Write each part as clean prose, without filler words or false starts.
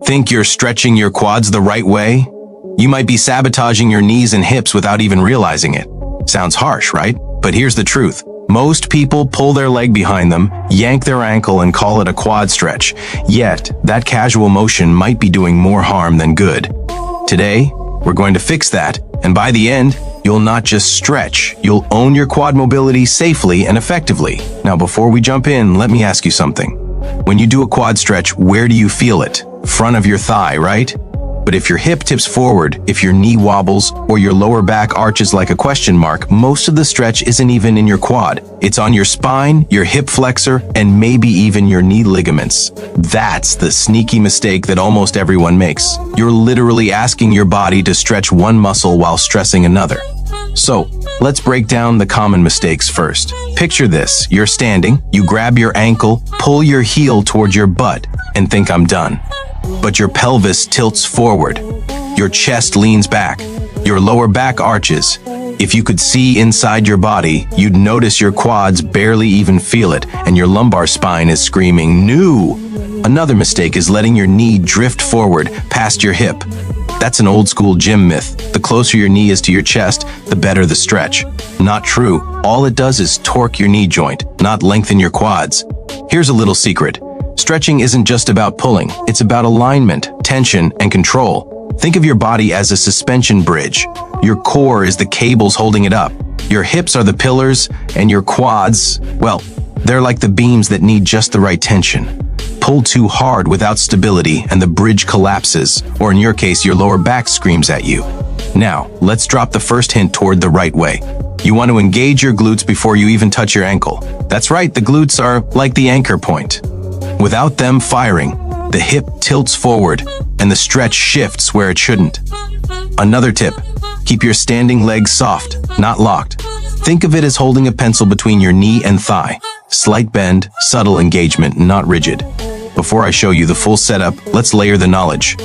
Think you're stretching your quads the right way? You might be sabotaging your knees and hips without even realizing it. Sounds harsh, right? But here's the truth. Most people pull their leg behind them, yank their ankle, and call it a quad stretch. Yet, that casual motion might be doing more harm than good. Today, we're going to fix that, and by the end, you'll not just stretch, you'll own your quad mobility safely and effectively. Now, before we jump in, let me ask you something. When you do a quad stretch, where do you feel it? Front of your thigh, right? But if your hip tips forward, if your knee wobbles, or your lower back arches like a question mark, most of the stretch isn't even in your quad. It's on your spine, your hip flexor, and maybe even your knee ligaments. That's the sneaky mistake that almost everyone makes. You're literally asking your body to stretch one muscle while stressing another. So, let's break down the common mistakes first. Picture this, you're standing, you grab your ankle, pull your heel towards your butt, and think I'm done. But your pelvis tilts forward, your chest leans back, your lower back arches. If you could see inside your body, you'd notice your quads barely even feel it, and your lumbar spine is screaming, "No!" Another mistake is letting your knee drift forward past your hip. That's an old school gym myth. The closer your knee is to your chest, the better the stretch. Not true. All it does is torque your knee joint, not lengthen your quads. Here's a little secret. Stretching isn't just about pulling, it's about alignment, tension, and control. Think of your body as a suspension bridge. Your core is the cables holding it up. Your hips are the pillars, and your quads, well, they're like the beams that need just the right tension. Pull too hard without stability and the bridge collapses, or in your case, your lower back screams at you. Now, let's drop the first hint toward the right way. You want to engage your glutes before you even touch your ankle. That's right, the glutes are like the anchor point. Without them firing, the hip tilts forward and the stretch shifts where it shouldn't. Another tip, keep your standing legs soft, not locked. Think of it as holding a pencil between your knee and thigh. Slight bend, subtle engagement, not rigid. Before I show you the full setup, let's layer the knowledge.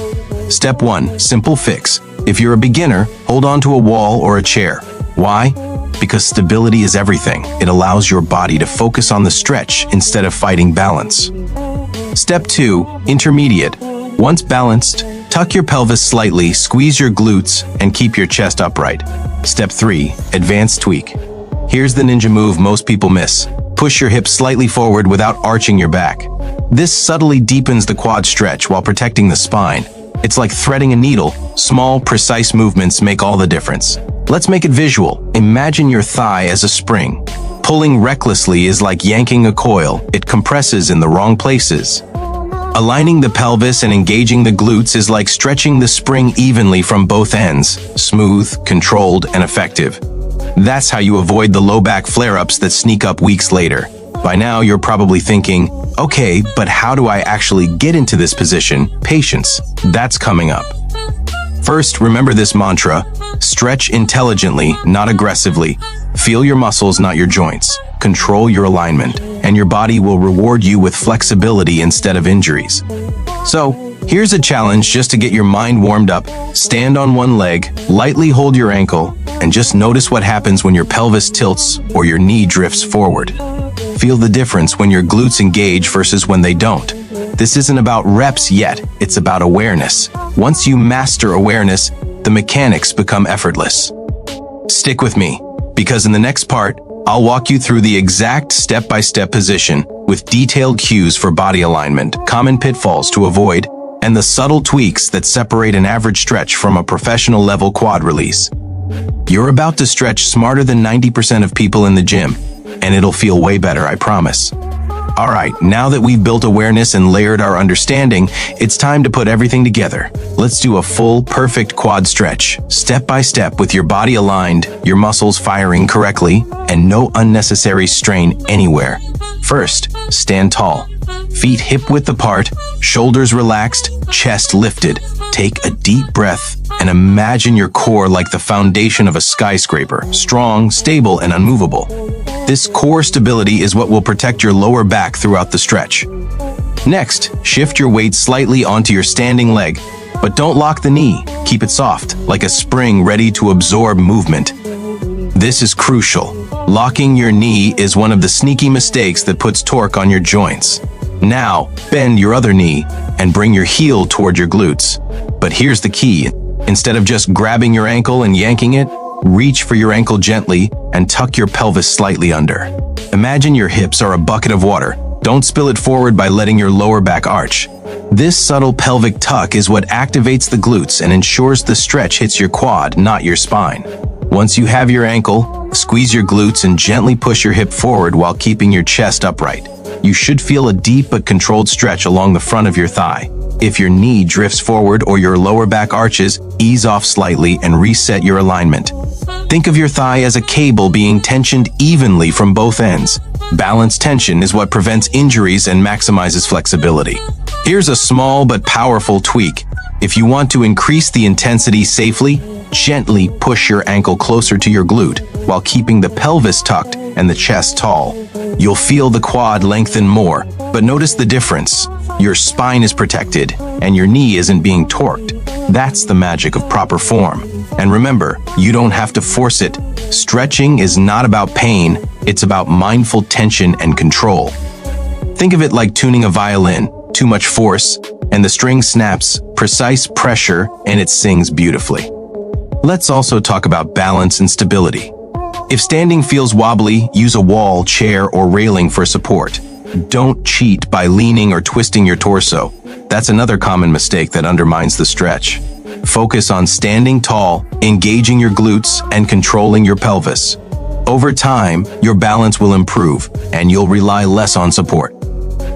Step 1, simple fix. If you're a beginner, hold on to a wall or a chair. Why? Because stability is everything. It allows your body to focus on the stretch instead of fighting balance. Step 2, intermediate. Once balanced, tuck your pelvis slightly, squeeze your glutes, and keep your chest upright. Step 3, advanced tweak. Here's the ninja move most people miss. Push your hips slightly forward without arching your back. This subtly deepens the quad stretch while protecting the spine. It's like threading a needle. Small, precise movements make all the difference. Let's make it visual. Imagine your thigh as a spring. Pulling recklessly is like yanking a coil. It compresses in the wrong places. Aligning the pelvis and engaging the glutes is like stretching the spring evenly from both ends. Smooth, controlled, and effective. That's how you avoid the low back flare-ups that sneak up weeks later. By now, you're probably thinking, okay, but how do I actually get into this position? Patience. That's coming up. First, remember this mantra. Stretch intelligently, not aggressively. Feel your muscles, not your joints. Control your alignment, and your body will reward you with flexibility instead of injuries. So, here's a challenge just to get your mind warmed up. Stand on one leg, lightly hold your ankle, and just notice what happens when your pelvis tilts or your knee drifts forward. Feel the difference when your glutes engage versus when they don't. This isn't about reps yet, it's about awareness. Once you master awareness, the mechanics become effortless. Stick with me, because in the next part, I'll walk you through the exact step-by-step position with detailed cues for body alignment, common pitfalls to avoid, and the subtle tweaks that separate an average stretch from a professional-level quad release. You're about to stretch smarter than 90% of people in the gym, and it'll feel way better, I promise. All right, now that we've built awareness and layered our understanding, it's time to put everything together. Let's do a full, perfect quad stretch, step by step with your body aligned, your muscles firing correctly, and no unnecessary strain anywhere. First, stand tall. Feet hip-width apart, shoulders relaxed, chest lifted. Take a deep breath and imagine your core like the foundation of a skyscraper, strong, stable, and unmovable. This core stability is what will protect your lower back throughout the stretch. Next, shift your weight slightly onto your standing leg, but don't lock the knee. Keep it soft, like a spring ready to absorb movement. This is crucial. Locking your knee is one of the sneaky mistakes that puts torque on your joints. Now, bend your other knee and bring your heel toward your glutes. But here's the key. Instead of just grabbing your ankle and yanking it, reach for your ankle gently and tuck your pelvis slightly under. Imagine your hips are a bucket of water. Don't spill it forward by letting your lower back arch. This subtle pelvic tuck is what activates the glutes and ensures the stretch hits your quad, not your spine. Once you have your ankle, squeeze your glutes and gently push your hip forward while keeping your chest upright. You should feel a deep but controlled stretch along the front of your thigh. If your knee drifts forward or your lower back arches, ease off slightly and reset your alignment. Think of your thigh as a cable being tensioned evenly from both ends. Balanced tension is what prevents injuries and maximizes flexibility. Here's a small but powerful tweak. If you want to increase the intensity safely, gently push your ankle closer to your glute while keeping the pelvis tucked and the chest tall. You'll feel the quad lengthen more, but notice the difference. Your spine is protected and your knee isn't being torqued. That's the magic of proper form. And remember, you don't have to force it. Stretching is not about pain, it's about mindful tension and control. Think of it like tuning a violin. Too much force, and the string snaps. Precise pressure, and it sings beautifully. Let's also talk about balance and stability. If standing feels wobbly, use a wall, chair, or railing for support. Don't cheat by leaning or twisting your torso. That's another common mistake that undermines the stretch. Focus on standing tall, engaging your glutes, and controlling your pelvis. Over time, your balance will improve, and you'll rely less on support.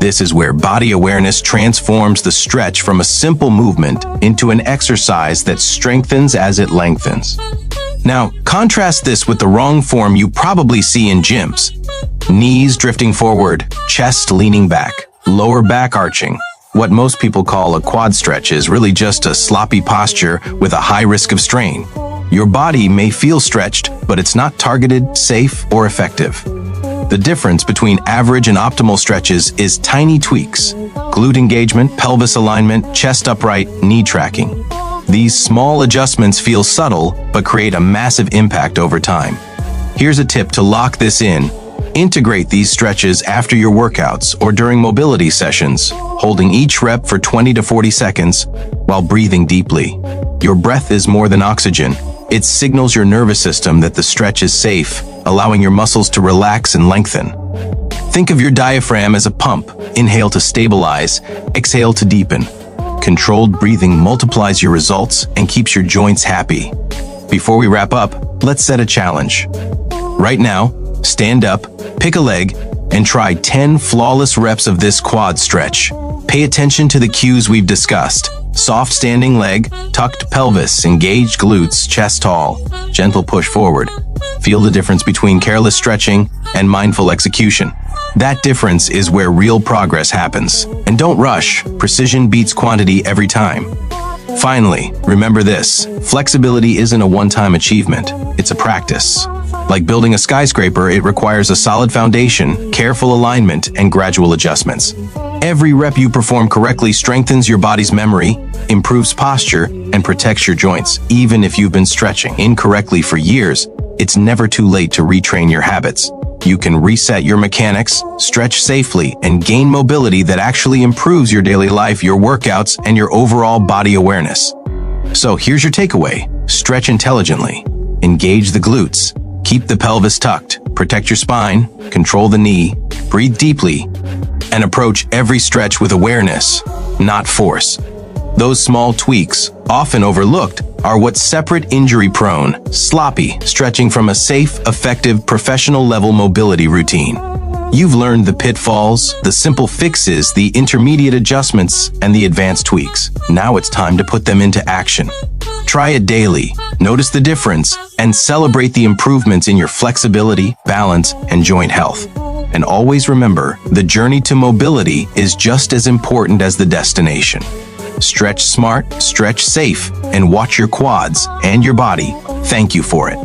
This is where body awareness transforms the stretch from a simple movement into an exercise that strengthens as it lengthens. Now, contrast this with the wrong form you probably see in gyms. Knees drifting forward, chest leaning back, lower back arching. What most people call a quad stretch is really just a sloppy posture with a high risk of strain. Your body may feel stretched, but it's not targeted, safe, or effective. The difference between average and optimal stretches is tiny tweaks: glute engagement, pelvis alignment, chest upright, knee tracking. These small adjustments feel subtle, but create a massive impact over time. Here's a tip to lock this in. Integrate these stretches after your workouts or during mobility sessions, holding each rep for 20 to 40 seconds while breathing deeply. Your breath is more than oxygen. It signals your nervous system that the stretch is safe, allowing your muscles to relax and lengthen. Think of your diaphragm as a pump. Inhale to stabilize, exhale to deepen. Controlled breathing multiplies your results and keeps your joints happy. Before we wrap up, let's set a challenge. Right now, stand up, pick a leg, and try 10 flawless reps of this quad stretch. Pay attention to the cues we've discussed. Soft standing leg, tucked pelvis, engaged glutes, chest tall, gentle push forward. Feel the difference between careless stretching and mindful execution. That difference is where real progress happens. And don't rush, precision beats quantity every time. Finally, remember this: flexibility isn't a one-time achievement, it's a practice. Like building a skyscraper, it requires a solid foundation, careful alignment, and gradual adjustments. Every rep you perform correctly strengthens your body's memory, improves posture, and protects your joints. Even if you've been stretching incorrectly for years, it's never too late to retrain your habits. You can reset your mechanics, stretch safely, and gain mobility that actually improves your daily life, your workouts, and your overall body awareness. So here's your takeaway: stretch intelligently, engage the glutes, keep the pelvis tucked, protect your spine, control the knee, breathe deeply, and approach every stretch with awareness, not force. Those small tweaks, often overlooked, are what separate injury-prone, sloppy stretching from a safe, effective, professional-level mobility routine. You've learned the pitfalls, the simple fixes, the intermediate adjustments, and the advanced tweaks. Now it's time to put them into action. Try it daily, notice the difference, and celebrate the improvements in your flexibility, balance, and joint health. And always remember, the journey to mobility is just as important as the destination. Stretch smart, stretch safe, and watch your quads and your body thank you for it.